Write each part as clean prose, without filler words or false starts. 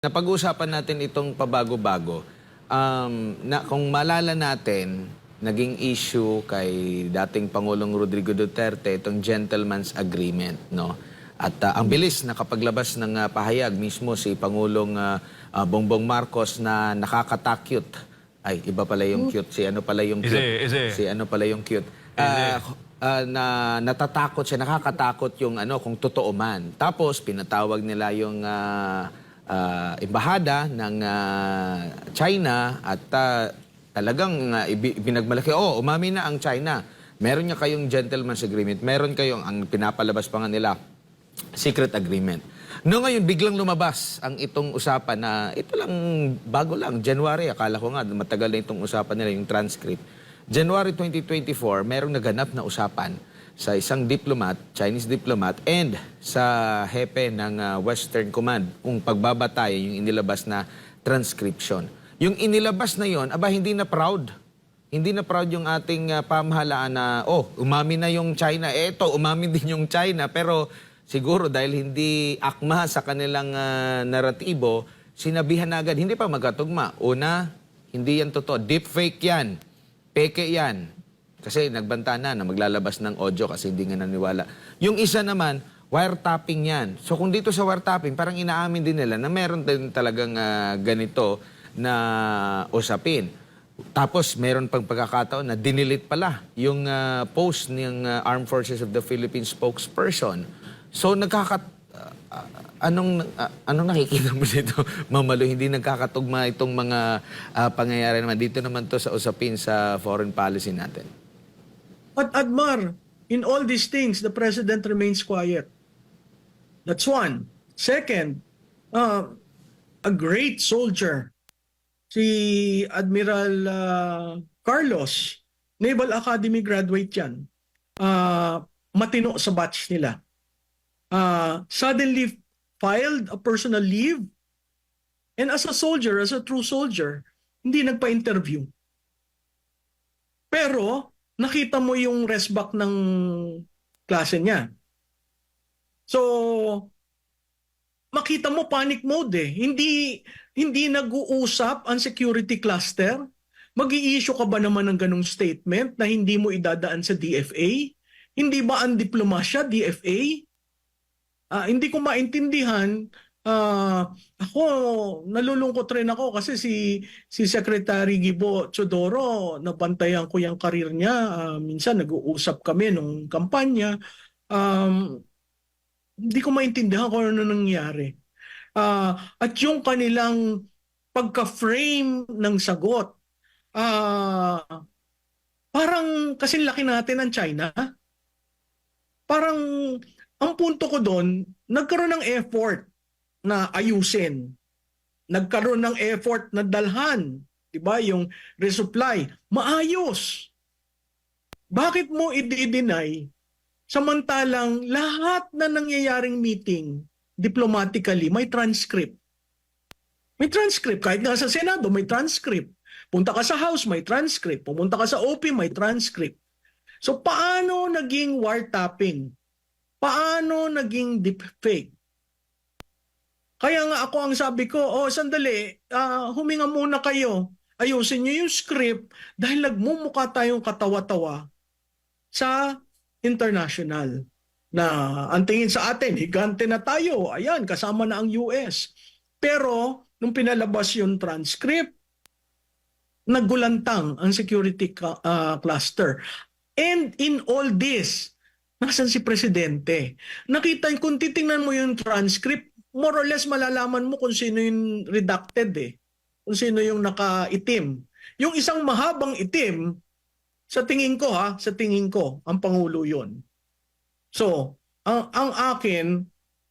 Napag-uusapan natin itong pabago-bago. Kung malala natin, naging issue kay dating Pangulong Rodrigo Duterte itong gentleman's agreement, no? At ang bilis nakapaglabas ng pahayag mismo si Pangulong Bongbong Marcos na nakakatakyut. Ay, iba pala yung cute. Si ano pala yung cute? Si ano pala yung cute? Na natatakot siya, nakakatakot yung ano kung totoo man. Tapos pinatawag nila yung embahada ng China at talagang binagmalaki, umami na ang China. Meron niya kayong gentleman's agreement, meron kayong, ang pinapalabas pa nga nila, secret agreement. No, ngayon, biglang lumabas ang itong usapan na, ito lang, bago lang, January, akala ko nga, matagal na itong usapan nila, yung transcript. January 2024, merong naganap na usapan sa isang diplomat, Chinese diplomat, and sa hepe ng Western Command kung pagbabatay yung inilabas na transcription. Yung inilabas na yon, hindi na proud. Hindi na proud yung ating pamahalaan na, umami na yung China. Eto, umami din yung China. Pero siguro dahil hindi akma sa kanilang naratibo, sinabihan na agad, hindi pa magkatugma. Una, hindi yan totoo. Deepfake yan. Peke yan. Kasi nagbanta na maglalabas ng audio kasi hindi nga naniwala. Yung isa naman, wiretapping yan. So kung dito sa wiretapping, parang inaamin din nila na meron din talagang ganito na usapin. Tapos meron pang pagkakataon na dinilit pala yung post ng Armed Forces of the Philippines spokesperson. So anong nakikita mo dito, Mamalo? Hindi nagkakatugma itong mga pangyayari naman. Dito naman to sa usapin sa foreign policy natin. But Admar, in all these things, the president remains quiet. That's one. Second, a great soldier, si Admiral Carlos, Naval Academy graduate yan. Matino sa batch nila. Suddenly filed a personal leave. And as a soldier, as a true soldier, hindi nagpa-interview. Pero, nakita mo yung resback ng klase niya. So, makita mo panic mode eh. Hindi nag-uusap ang security cluster. Mag-i-issue ka ba naman ng ganong statement na hindi mo idadaan sa DFA? Hindi ba ang diplomasya, DFA? Hindi ko maintindihan. Ako, nalulungkot rin ako kasi si Secretary Gibo Chodoro, nabantayan ko yung karir niya. Minsan nag-uusap kami nung kampanya. Hindi ko maintindihan kung ano nangyari. At yung kanilang pagka-frame ng sagot, parang kasi laki natin ng China. Parang ang punto ko doon, nagkaroon ng effort na ayusin. Nagkaroon ng effort na dalhan, 'di ba? Yung resupply, maayos. Bakit mo i-deny samantalang lahat na nangyayaring meeting diplomatically may transcript? May transcript kahit nga sa Senado may transcript. Punta ka sa House may transcript, pumunta ka sa OP may transcript. So paano naging wiretapping? Paano naging deepfake? Kaya nga ako ang sabi ko, sandali, huminga muna kayo. Ayusin niyo yung script dahil nagmumukha tayong katawa-tawa sa international. Na ang tingin sa atin, higante na tayo. Ayan, kasama na ang US. Pero, nung pinalabas yung transcript, nagulantang ang security cluster. And in all this, nasan si Presidente? Nakita, kung titingnan mo yung transcript, more or less malalaman mo kung sino yung redacted eh. Kung sino yung nakaitim. Yung isang mahabang itim, sa tingin ko ang Pangulo yun. So, ang akin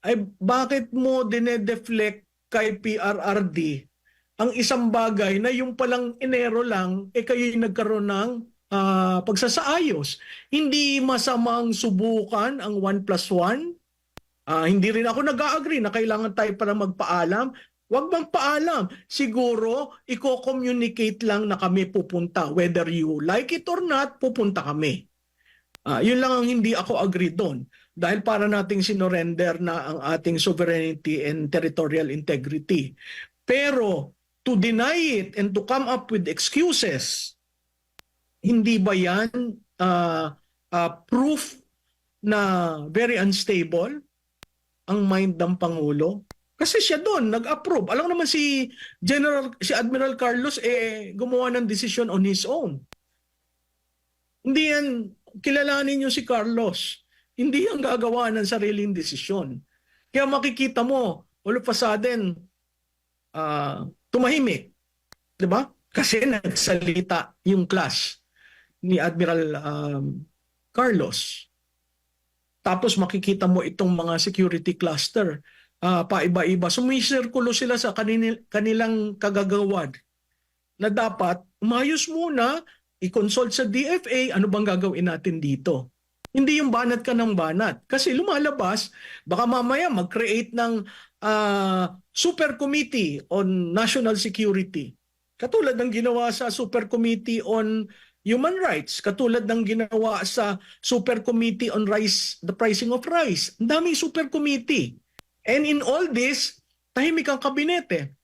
ay bakit mo dinedeflect kay PRRD ang isang bagay na yung palang Enero lang, kayo'y nagkaroon ng pagsasaayos. Hindi masamang subukan ang 1+1. Hindi rin ako nag-agree na kailangan tayo para magpaalam. Huwag bang paalam. Siguro, i-communicate lang na kami pupunta. Whether you like it or not, pupunta kami. Yun lang ang hindi ako agree doon. dahil para nating sinorender na ang ating sovereignty and territorial integrity. Pero to deny it and to come up with excuses, hindi ba yan proof na very unstable ang mind ng Pangulo? Kasi siya doon nag-approve. Alam naman si Admiral Carlos gumawa ng decision on his own. Hindi yan, kilalanin niyo si Carlos. Hindi yan gagawa ng sariling desisyon. Kaya makikita mo, all of a sudden, tumahimik. Diba? Kasi nagsalita yung class ni Admiral Carlos. Tapos makikita mo itong mga security cluster, paiba-iba. Sumisirkulo sila sa kanilang kagagawad na dapat umayos muna, i-consult sa DFA, ano bang gagawin natin dito. Hindi yung banat ka ng banat. Kasi lumalabas, baka mamaya mag-create ng Super Committee on National Security. Katulad ng ginawa sa Super Committee on Human Rights, katulad ng ginawa sa Super Committee on Rice, the pricing of rice. Ang daming Super Committee. And in all this, tahimik ang kabinete.